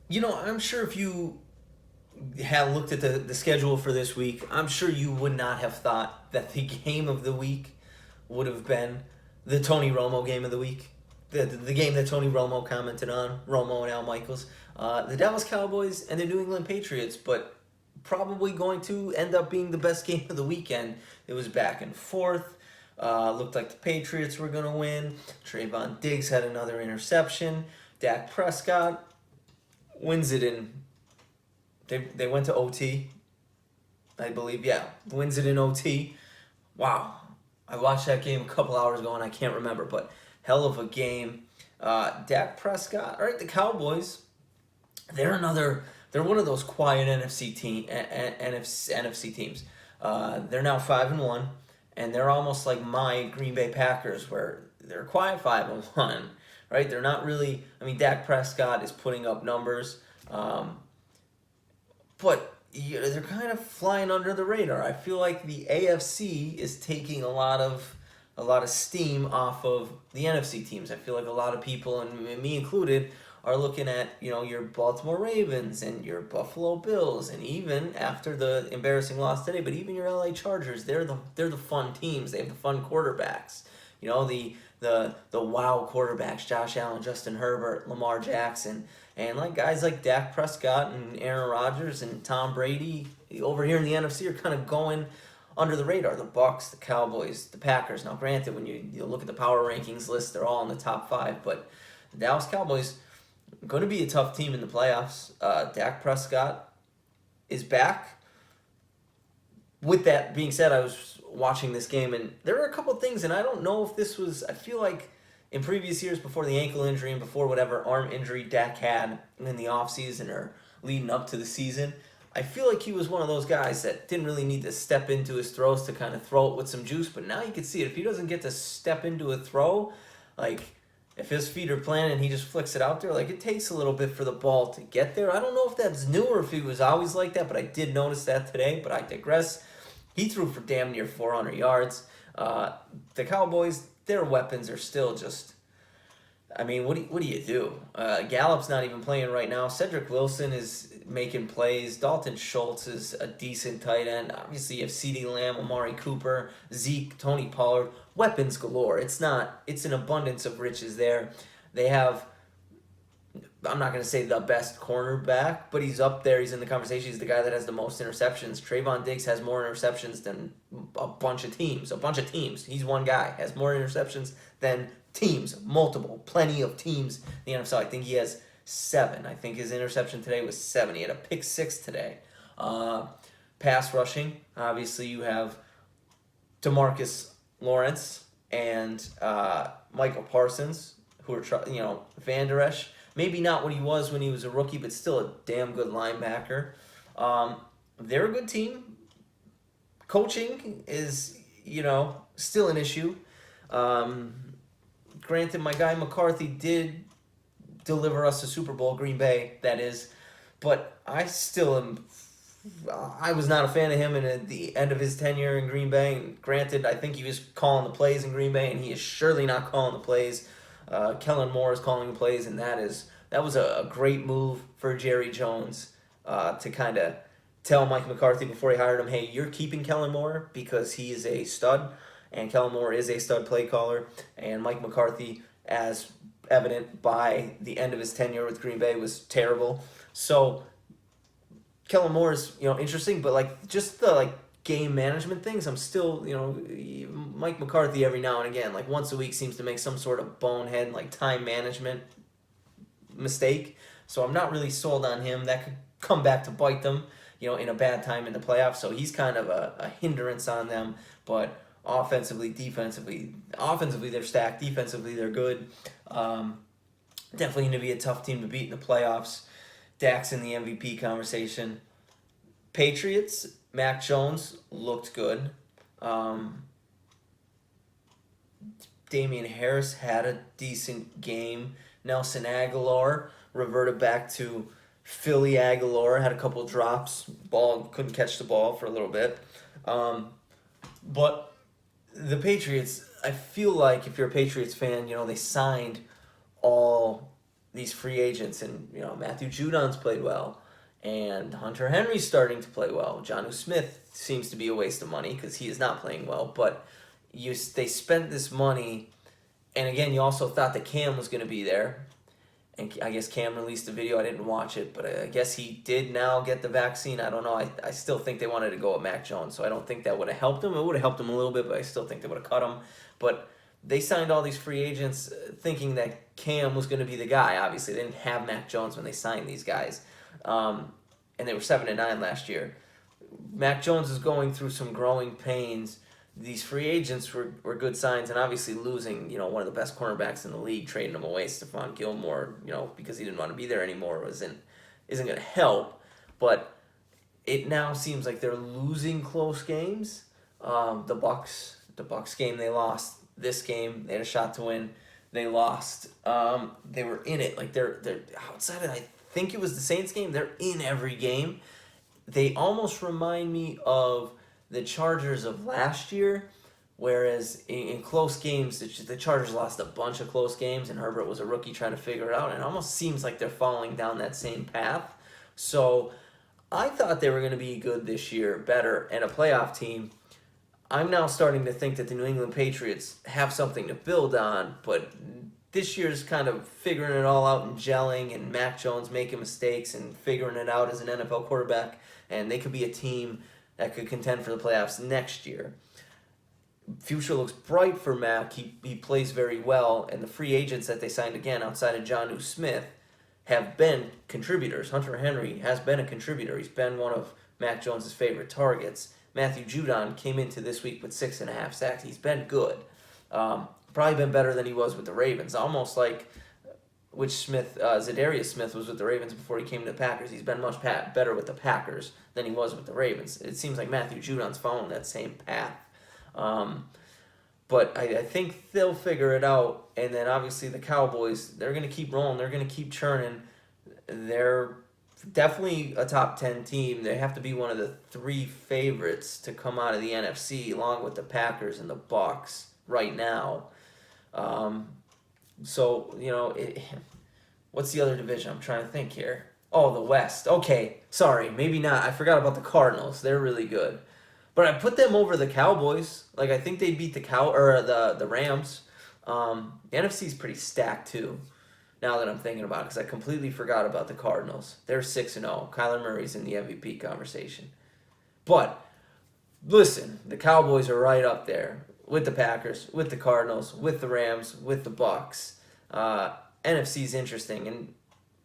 I'm sure if you had looked at the schedule for this week, I'm sure you would not have thought that the game of the week would have been the Tony Romo game of the week. The game that Tony Romo commented on, Romo and Al Michaels. The Dallas Cowboys and the New England Patriots, but probably going to end up being the best game of the weekend. It was back and forth. Looked like the Patriots were going to win. Trayvon Diggs had another interception. Dak Prescott wins it in. They went to OT, I believe. Yeah, wins it in OT. Wow, I watched that game a couple hours ago and I can't remember, but hell of a game. Dak Prescott. All right, the Cowboys. They're another. They're one of those quiet NFC teams. They're now 5-1, and they're almost like my Green Bay Packers, where they're quiet 5-1. Right? They're not really. I mean, Dak Prescott is putting up numbers, but they're kind of flying under the radar. I feel like the AFC is taking a lot of steam off of the NFC teams. I feel like a lot of people, and me included, are looking at your Baltimore Ravens and your Buffalo Bills, and even after the embarrassing loss today, but even your LA Chargers. They're the fun teams. They have the fun quarterbacks. The wow quarterbacks: Josh Allen, Justin Herbert, Lamar Jackson, and like guys like Dak Prescott and Aaron Rodgers and Tom Brady over here in the NFC are kind of going under the radar. The Bucks, the Cowboys, the Packers. Now, granted, when you look at the power rankings list, they're all in the top five, but the Dallas Cowboys going to be a tough team in the playoffs. Dak Prescott is back. With that being said, I was watching this game, and there were a couple things, and I don't know if this was. I feel like in previous years, before the ankle injury and before whatever arm injury Dak had in the offseason or leading up to the season, I feel like he was one of those guys that didn't really need to step into his throws to kind of throw it with some juice. But now you can see it. If he doesn't get to step into a throw, like if his feet are planted and he just flicks it out there, like it takes a little bit for the ball to get there. I don't know if that's new or if he was always like that, but I did notice that today. But I digress. He threw for damn near 400 yards. The Cowboys, their weapons are still just. I mean, what do you do? Gallup's not even playing right now. Cedric Wilson is making plays. Dalton Schultz is a decent tight end. Obviously, you have CeeDee Lamb, Amari Cooper, Zeke, Tony Pollard. Weapons galore. It's an abundance of riches there. They have, I'm not going to say the best cornerback, but he's up there. He's in the conversation. He's the guy that has the most interceptions. Trayvon Diggs has more interceptions than a bunch of teams. A bunch of teams. He's one guy. Has more interceptions than teams. Multiple. Plenty of teams in the NFL. I think he has 7. I think his interception today was 7. He had a pick 6 today. Pass rushing. Obviously, you have DeMarcus Lawrence and Michael Parsons, who are, Van Der Esch. Maybe not what he was when he was a rookie, but still a damn good linebacker. They're a good team. Coaching is, still an issue. Granted, my guy McCarthy did deliver us a Super Bowl, Green Bay, that is, but I still am. I was not a fan of him at the end of his tenure in Green Bay. And granted, I think he was calling the plays in Green Bay, and he is surely not calling the plays. Kellen Moore is calling the plays, and that was a great move for Jerry Jones to kind of tell Mike McCarthy before he hired him, hey, you're keeping Kellen Moore because he is a stud, and Kellen Moore is a stud play caller, and Mike McCarthy, as evident by the end of his tenure with Green Bay, was terrible. So Kellen Moore is interesting, but just the game management things, I'm still Mike McCarthy every now and again, once a week, seems to make some sort of bonehead time management mistake. So I'm not really sold on him. That could come back to bite them, in a bad time in the playoffs. So he's kind of a hindrance on them. But offensively, defensively, they're stacked. Defensively, they're good. Definitely going to be a tough team to beat in the playoffs. Dak's in the MVP conversation. Patriots, Mac Jones looked good. Damian Harris had a decent game. Nelson Aguilar reverted back to Philly Aguilar, had a couple drops. Couldn't catch the ball for a little bit. But the Patriots, I feel like if you're a Patriots fan, they signed all these free agents, and Matthew Judon's played well, and Hunter Henry's starting to play well. Jonnu Smith seems to be a waste of money because he is not playing well, but they spent this money, and again, you also thought that Cam was going to be there. And I guess Cam released a video. I didn't watch it, but I guess he did now get the vaccine. I don't know. I still think they wanted to go with Mac Jones, so I don't think that would have helped him. It would have helped him a little bit, but I still think they would have cut him. But they signed all these free agents thinking that Cam was going to be the guy. Obviously, they didn't have Mac Jones when they signed these guys. And they were 7-9 last year. Mac Jones is going through some growing pains. These free agents were good signs, and obviously losing, one of the best cornerbacks in the league, trading him away, Stephon Gilmore, because he didn't want to be there anymore, isn't going to help. But it now seems like they're losing close games. The Bucks game they lost. This game they had a shot to win. They lost. They were in it. Like they're outside of, I think it was the Saints game. They're in every game. They almost remind me of the Chargers of last year, whereas in close games, the Chargers lost a bunch of close games, and Herbert was a rookie trying to figure it out, and it almost seems like they're falling down that same path. So I thought they were going to be good this year, better, and a playoff team. I'm now starting to think that the New England Patriots have something to build on, but this year's kind of figuring it all out and gelling, and Mac Jones making mistakes and figuring it out as an NFL quarterback, and they could be a team that could contend for the playoffs next year. Future looks bright for Mac. He plays very well, and the free agents that they signed again outside of Jonnu Smith have been contributors. Hunter Henry has been a contributor. He's been one of Mac Jones' favorite targets. Matthew Judon came into this week with 6.5 sacks. He's been good. Probably been better than he was with the Ravens. Almost like Zadarius Smith was with the Ravens before he came to the Packers. He's been much better with the Packers than he was with the Ravens. It seems like Matthew Judon's following that same path. But I think they'll figure it out. And then obviously the Cowboys, they're going to keep rolling. They're going to keep churning. They're definitely a top 10 team. They have to be one of the 3 favorites to come out of the NFC, along with the Packers and the Bucks right now. What's the other division? I'm trying to think here. Oh, the West. Okay, sorry, maybe not. I forgot about the Cardinals. They're really good, but I put them over the Cowboys. Like I think they beat the Rams. The NFC is pretty stacked too. Now that I'm thinking about it, because I completely forgot about the Cardinals. They're 6-0. Kyler Murray's in the MVP conversation. But listen, the Cowboys are right up there with the Packers, with the Cardinals, with the Rams, with the Bucks. NFC's interesting, and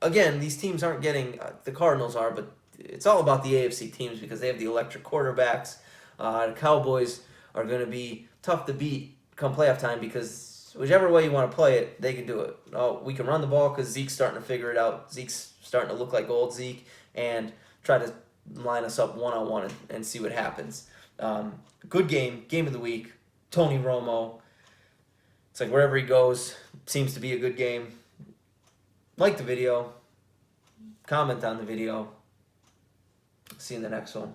again, these teams aren't getting the Cardinals are, but it's all about the AFC teams because they have the electric quarterbacks. The Cowboys are going to be tough to beat come playoff time because whichever way you want to play it, they can do it. We can run the ball because Zeke's starting to figure it out. Zeke's starting to look like old Zeke, and try to line us up one-on-one and see what happens. Good game of the week. Tony Romo. It's like wherever he goes, seems to be a good game. Like the video. Comment on the video. See you in the next one.